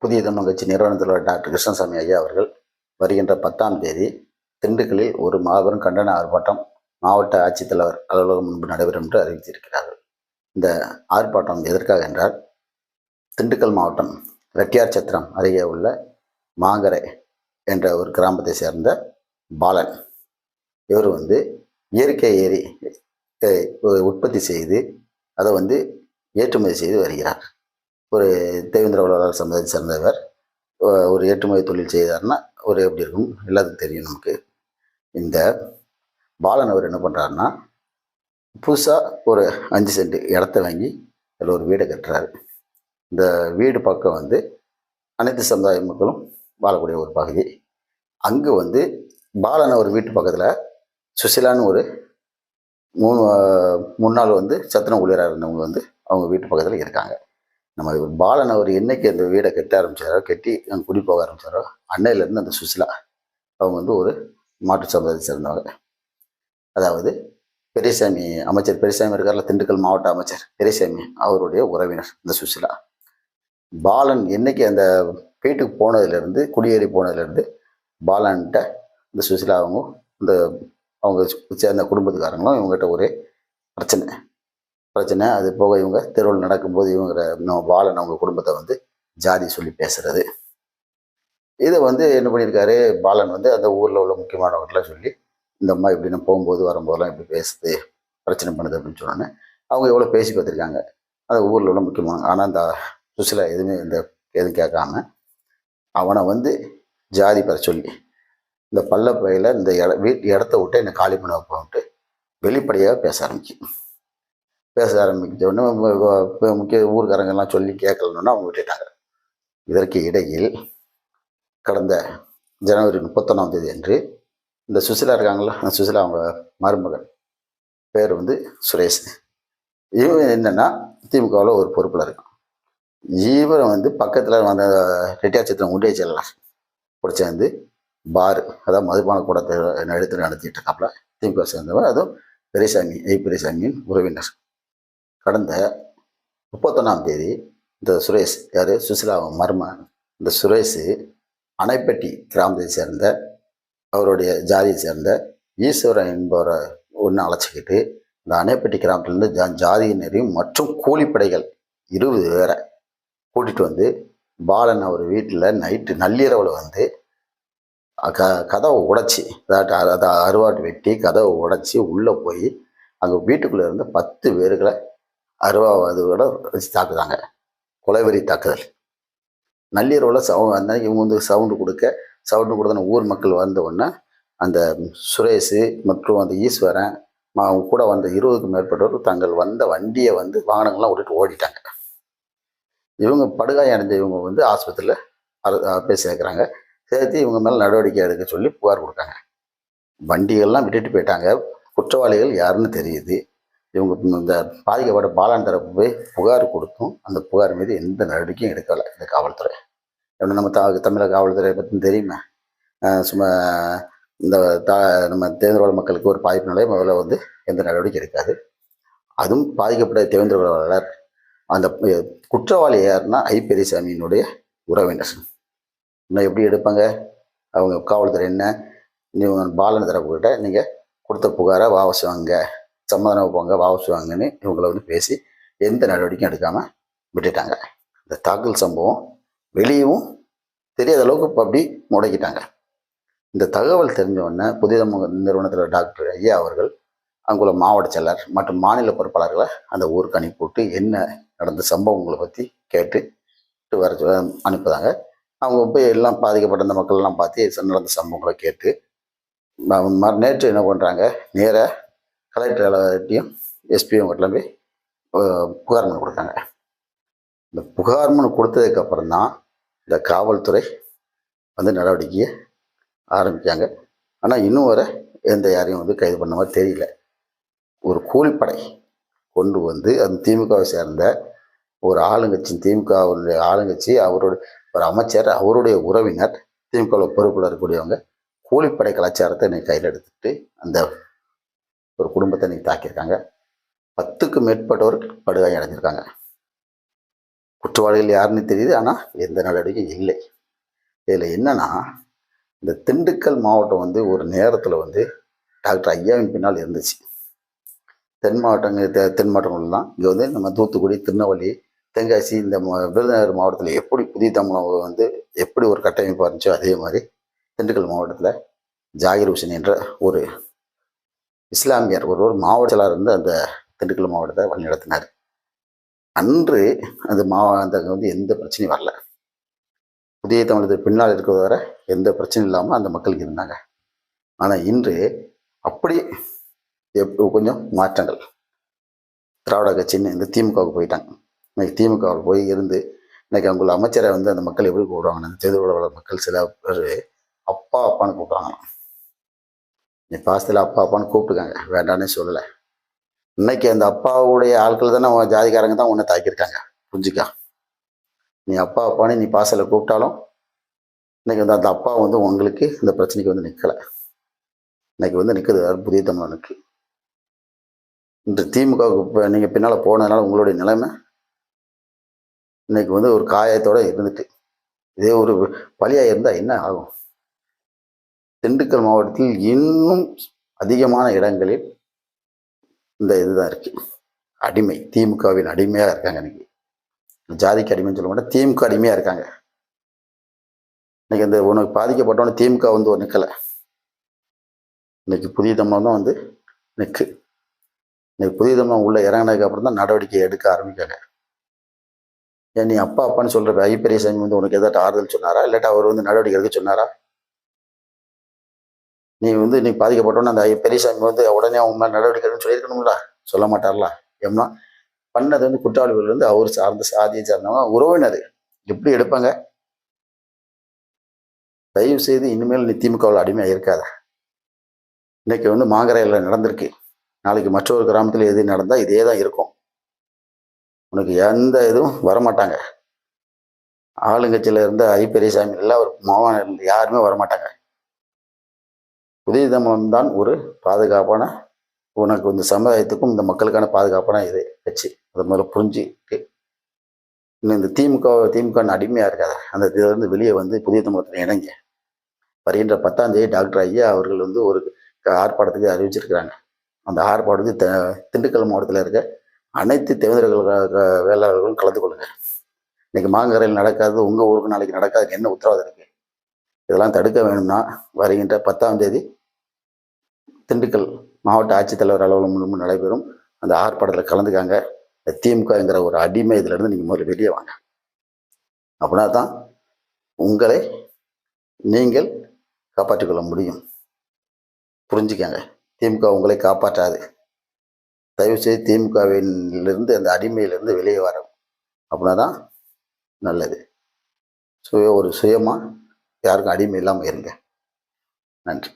புதிய தமிழ் கட்சி நிறுவன தலைவர் டாக்டர் கிருஷ்ணசாமி ஐயா அவர்கள் வருகின்ற 10ஆம் தேதி திண்டுக்கல்லில் ஒரு மாபெரும் கண்டன ஆர்ப்பாட்டம் மாவட்ட ஆட்சித்தலைவர் அலுவலகம் முன்பு நடைபெறும் என்று அறிவித்திருக்கிறார்கள். இந்த ஆர்ப்பாட்டம் எதற்காக என்றால், திண்டுக்கல் மாவட்டம் ரெட்டியார் சத்திரம் அருகே உள்ள மாங்கரை என்ற ஒரு கிராமத்தை சேர்ந்த பாலன், இவர் இயற்கை ஏரி உற்பத்தி செய்து அதை ஏற்றுமதி செய்து வருகிறார். ஒரு தேவேந்திர உழவர் சமுதாயத்தை சேர்ந்தவர் ஒரு ஏற்றுமதி தொழில் செய்தார்னா எப்படி இருக்கும் எல்லாத்துக்கும் தெரியும் நமக்கு. இந்த பாலன் அவர் என்ன பண்ணுறாருன்னா, புதுசாக ஒரு 5 சென்ட் இடத்த வாங்கி அதில் ஒரு வீடை கட்டுறாரு. இந்த வீடு பக்கம் அனைத்து சமுதாய மக்களும் வாழக்கூடிய ஒரு பகுதி. அங்கே பாலன் ஒரு வீட்டு பக்கத்தில் சுசிலான்னு ஒரு முன்னாள் சத்திரம் ஊழியராக இருந்தவங்க அவங்க வீட்டு பக்கத்தில் இருக்காங்க. நம்ம பாலன் அவர் என்னைக்கு அந்த வீடை கட்ட ஆரம்பித்தாரோ, கட்டி அங்கே குடி போக ஆரம்பித்தாரோ, அன்னையிலேருந்து அந்த சுசிலா அவங்க ஒரு மாற்று சமுதாயத்தை சேர்ந்தவங்க. அதாவது பெரியசாமி, அமைச்சர் பெரியசாமி இருக்கார்ல, திண்டுக்கல் மாவட்ட அமைச்சர் பெரியசாமி, அவருடைய உறவினர் இந்த சுசிலா. பாலன் என்னைக்கு அந்த வீட்டுக்கு போனதுலேருந்து, குடியேறி போனதுலேருந்து பாலன்கிட்ட இந்த சுசிலா அவங்க சேர்ந்த குடும்பத்துக்காரங்களும் இவங்ககிட்ட ஒரே பிரச்சனை. அது போக இவங்க தெருவில் நடக்கும்போது நம்ம பாலன் அவங்க குடும்பத்தை ஜாதி சொல்லி பேசுறது. இதை என்ன பண்ணியிருக்காரு பாலன், அந்த ஊரில் உள்ள முக்கியமானவர்கள்லாம் சொல்லி, இந்த அம்மா இப்படி நம்ம போகும்போது வரும்போதெல்லாம் இப்படி பேசுது, பிரச்சனை பண்ணுது அப்படின்னு சொன்னோன்னே அவங்க எவ்வளோ பேசி பார்த்துருக்காங்க அந்த ஊரில் உள்ள முக்கியமான. ஆனால் அந்த சுசிலா எதுவும் எதுவும் கேட்காம அவனை ஜாதி பெற சொல்லி, இந்த பள்ளப்பையில் இந்த இடத்த விட்டு என்னை காலி பண்ண வைப்போன்ட்டு வெளிப்படையாக பேச ஆரம்பிச்ச உடனே முக்கிய ஊர்காரங்கெல்லாம் சொல்லி கேட்கலன்னா அவங்க விட்டுட்டாங்க. இதற்கு இடையில் கடந்த ஜனவரி 31ஆம் தேதி அன்று இந்த சுசிலா இருக்காங்களா, அந்த சுசிலா அவங்க மருமகன் பேர் சுரேஷ். இவன் என்னென்னா திமுகவில் ஒரு பொறுப்பில் இருக்கான். இவரை பக்கத்தில் ரெட்டியார் சத்திரம் ஒன்றிய செயலாளர் பிடிச்சி பாரு, அதாவது மதுபான கூடத்தை எடுத்து நடத்திட்டு இருக்காப்புல, திமுக சேர்ந்தவர். அதுவும் பெரியசாமியின் உறவினர். கடந்த 31ஆம் தேதி இந்த சுரேஷ், யார் சுசிலா மருமகன், இந்த சுரேஷ் அணைப்பட்டி கிராமத்தை சேர்ந்த அவருடைய ஜாதியை சேர்ந்த ஈஸ்வரன் என்பவரை அழைச்சிக்கிட்டு இந்த அணைப்பட்டி கிராமத்திலேருந்து ஜாதியினரையும் மற்றும் கூலிப்படைகள் 20 பேரை கூட்டிகிட்டு பாலன் அவர் வீட்டில் நைட்டு நள்ளிரவில் கதவை உடைச்சி, அதை அருவாட்டு வெட்டி கதவை உடைச்சி உள்ளே போய் அங்கே வீட்டுக்குள்ளே இருந்த 10 பேர்களை அருவாவதோட வச்சு தாக்குதாங்க. கொலைவெறி தாக்குதல். நள்ளிரவில் அன்னைக்கு இவங்க சவுண்டு கொடுத்த ஊர் மக்கள் வந்த உடனே அந்த சுரேஷ் மற்றும் அந்த ஈஸ்வரன் அவங்க கூட வந்த 20க்கும் மேற்பட்டவர் தங்கள் வந்த வண்டியை வாகனங்கள்லாம் விட்டுட்டு ஓடிட்டாங்க. இவங்க படுகாயம் அடைஞ்ச இவங்க ஆஸ்பத்திரியில் போய் சேர்க்குறாங்க. சேர்த்து இவங்க மேலே நடவடிக்கை எடுக்க சொல்லி புகார் கொடுக்காங்க. வண்டிகள்லாம் விட்டுட்டு போயிட்டாங்க. குற்றவாளிகள் யாருன்னு தெரியுது. இவங்க இந்த பாதிக்கப்பட்ட பாலன் தரப்பு போய் புகார் கொடுத்தும் அந்த புகார் மீது எந்த நடவடிக்கையும் எடுக்கலை இந்த காவல்துறை. ஏன்னா நம்ம தமிழக காவல்துறையை பற்றி தெரியுமா, சும்மா இந்த நம்ம தேவேந்திர மக்களுக்கு ஒரு பாதிப்பு நிலையை முதல்ல எந்த நடவடிக்கை எடுக்காது. அதுவும் பாதிக்கப்பட்ட தேவேந்திர உழவர் அந்த குற்றவாளி யாருன்னா பெரியசாமியினுடைய உறவினர். இன்னும் எப்படி எடுப்பாங்க அவங்க காவல்துறை? என்ன, நீங்கள் பாலன் தரப்புக்கிட்ட நீங்கள் கொடுத்த புகாரை வாபஸ் வாங்க, சமாதானம் போங்க, வாபஸ் வாங்கன்னு இவங்களை பேசி எந்த நடவடிக்கையும் எடுக்காமல் விட்டுட்டாங்க. இந்த தாக்குதல் சம்பவம் வெளியவும் தெரியாத அளவுக்கு அப்படி முடக்கிட்டாங்க. இந்த தகவல் தெரிஞ்ச உடனே புதிய நிறுவனத்தில் டாக்டர் ஐயா அவர்கள் அங்குள்ள மாவட்ட செயலர் மற்றும் மாநில பொறுப்பாளர்களை அந்த ஊருக்கு அனுப்பிவிட்டு என்ன நடந்த சம்பவங்களை பற்றி கேட்டு வர அனுப்புதாங்க. அவங்க போய் எல்லாம் பாதிக்கப்பட்ட அந்த மக்கள்லாம் பார்த்து நடந்த சம்பவங்களை கேட்டு நேற்று என்ன பண்ணுறாங்க, நேராக கலெக்டர் அலுவலகத்தையும் எஸ்பியும் கிட்டலாம் போய் புகார் மனு கொடுத்தாங்க. இந்த புகார் மனு கொடுத்ததுக்கப்புறம் தான் இந்த காவல்துறை நடவடிக்கையை ஆரம்பித்தாங்க. ஆனால் இன்னும் வர எந்த யாரையும் கைது பண்ண மாதிரி தெரியல. ஒரு கூலிப்படை கொண்டு அந்த திமுகவை சேர்ந்த ஒரு ஆளுங்கட்சி, திமுகவுடைய ஆளுங்கட்சி, அவரோட ஒரு அமைச்சர், அவருடைய உறவினர், திமுகவில் பொறுப்பில் இருக்கக்கூடியவங்க கூலிப்படை கலாச்சாரத்தை இன்னைக்கு கையில் எடுத்துட்டு அந்த ஒரு குடும்பத்தை இன்னைக்கு தாக்கியிருக்காங்க. 10க்கும் மேற்பட்டவர் படுகாயம் அடைஞ்சிருக்காங்க. குற்றவாளிகள் யாருன்னு தெரியுது. ஆனால் எந்த நடவடிக்கையும் இல்லை. இதில் என்னன்னா, இந்த திண்டுக்கல் மாவட்டம் வந்து ஒரு நேரத்தில் வந்து டாக்டர் ஐயாவின் பின்னால் இருந்துச்சு. தென் மாவட்டங்கள்லாம் இங்கே வந்து நம்ம தூத்துக்குடி, திருநெல்வேலி, தென்காசி இந்த விருதுநகர் மாவட்டத்தில் எப்படி புதிய தமிழகம் வந்து எப்படி ஒரு கட்டமைப்பாக இருந்துச்சோ அதே மாதிரி திண்டுக்கல் மாவட்டத்தில் ஜாகிர் ஹுசேன் என்ற ஒரு இஸ்லாமியர் ஒருவர் மாவட்ட செயலாளர் இருந்து அந்த திண்டுக்கல் மாவட்டத்தை வழிநடத்தினார். அன்று அந்த வந்து எந்த பிரச்சனையும் வரல. புதிய தமிழகத்துக்கு பின்னால் இருக்கிறத வர எந்த பிரச்சனையும் இல்லாமல் அந்த மக்களுக்கு இருந்தாங்க. ஆனால் இன்று அப்படி கொஞ்சம் மாற்றங்கள். திராவிட கட்சின்னு இந்த திமுகவுக்கு போயிட்டாங்க. இன்னைக்கு திமுகவில் போய் இருந்து இன்னைக்கு அவங்கள அமைச்சரை வந்து அந்த மக்கள் எப்படி கூப்பிடுவாங்க, அந்த தேர்தல் மக்கள் சில பேர் அப்பா அப்பான்னு கூப்பிடுவாங்க. நீ பாசத்தில் அப்பா அப்பான்னு கூப்பிட்டுக்காங்க, வேண்டானே சொல்லலை. இன்னைக்கு அந்த அப்பாவுடைய ஆட்கள் தானே ஜாதிக்காரங்க தான் உன்னை தாக்கியிருக்காங்க. புரிஞ்சுக்கா, நீ அப்பா அப்பான்னு நீ பாசத்தில் கூப்பிட்டாலும் இன்னைக்கு வந்து அந்த அப்பா வந்து உங்களுக்கு இந்த பிரச்சனைக்கு வந்து நிற்கலை. இன்னைக்கு வந்து நிற்குது புதிய தமிழனுக்கு. இந்த திமுகவுக்கு நீங்கள் பின்னால் போனதுனால உங்களுடைய நிலைமை இன்னைக்கு வந்து ஒரு காயத்தோடு இருந்துட்டு இதே ஒரு பலியாக இருந்தால் என்ன ஆகும்? திண்டுக்கல் மாவட்டத்தில் இன்னும் அதிகமான இடங்களில் இந்த இதுதான் இருக்கு. அடிமை, திமுகவின் அடிமையாக இருக்காங்க. இன்னைக்கு ஜாதிக்கு அடிமைன்னு சொல்ல மாட்டேன், திமுக அடிமையாக இருக்காங்க. இன்னைக்கு இந்த உனக்கு பாதிக்கப்பட்டவன திமுக வந்து ஒரு நிற்கலை. இன்னைக்கு புதிய தமிழகம் தான் வந்து நிற்கு. இன்னைக்கு புதிய தமிழகம் உள்ள இறங்கினதுக்கு அப்புறம் தான் நடவடிக்கை எடுக்க ஆரம்பிக்காங்க. ஏன் நீ அப்பா அப்பான்னு சொல்ற ஐ பெரியசாமி வந்து உனக்கு ஏதாட்டும் ஆறுதல் சொன்னாரா, இல்லாட்டா அவர் வந்து நடவடிக்கை எடுக்க சொன்னாரா? நீ வந்து நீ பாதிக்கப்பட்டோன்னு அந்த பெரியசாமி வந்து உடனே அவங்க மேலே நடவடிக்கை எடுக்கணும்னு சொல்லியிருக்கணும்ல, சொல்ல மாட்டார்ல. ஏன்னா பண்ணது வந்து குற்றவாளிகள் வந்து அவர் சார்ந்த சாதியை சார்ந்தவங்க உறவினர், எப்படி எடுப்பாங்க? தயவு செய்து இனிமேல் நீ திமுகவில் அடிமையாக இருக்காத. இன்னைக்கு வந்து மாங்கரையில் நடந்திருக்கு, நாளைக்கு மற்றொரு கிராமத்தில் எது நடந்தால் இதே தான் இருக்கும். உனக்கு எந்த இதுவும் வரமாட்டாங்க. ஆளுங்கட்சியில் இருந்த ஐ பெரியசாமி எல்லாம் ஒரு மாவான இருந்து யாருமே வரமாட்டாங்க. புதிய தமிழகம் தான் ஒரு பாதுகாப்பான, உனக்கு இந்த சமுதாயத்துக்கும் இந்த மக்களுக்கான பாதுகாப்பான இது கட்சி. அதை முதல்ல புரிஞ்சுட்டு இன்னும் இந்த திமுக அடிமையாக இருக்காத. அந்த இதிலிருந்து வெளியே வந்து புதிய தமிழகத்தில் இணைங்க. வருகின்ற 10ஆம் தேதி டாக்டர் ஐயா அவர்கள் வந்து ஒரு ஆர்ப்பாட்டத்துக்கு அறிவிச்சிருக்கிறாங்க. அந்த ஆர்ப்பாட்டத்துக்கு திண்டுக்கல் மாவட்டத்தில் இருக்க அனைத்து தேர்தல்கள் வேளாளர்களும் கலந்து கொள்ளுங்க. இன்னைக்கு மாங்கரையில் நடக்காது, உங்கள் ஊருக்கு நாளைக்கு நடக்காதுன்னு என்ன உத்தரவாதம் இருக்கு? இதெல்லாம் தடுக்க வேணும்னா வருகின்ற 10ஆம் தேதி திண்டுக்கல் மாவட்ட ஆட்சித்தலைவர் அலுவலகம் நடைபெறும் அந்த ஆர்ப்பாட்டத்தில் கலந்துக்காங்க. திமுகங்கிற ஒரு அடிமை இதிலிருந்து நீங்கள் முதல்ல வெளியே வாங்க. அப்படின்னா தான் உங்களை நீங்கள் காப்பாற்றிக்கொள்ள முடியும். புரிஞ்சுக்கங்க, திமுக உங்களை காப்பாற்றாது. தயவுசெய்து திமுகவிலிருந்து அந்த அடிமையிலிருந்து வெளியே வரும். அப்படின்னா தான் நல்லது. ஒரு சுயமாக யாருக்கும் அடிமை இல்லாமல் இருங்க. நன்றி.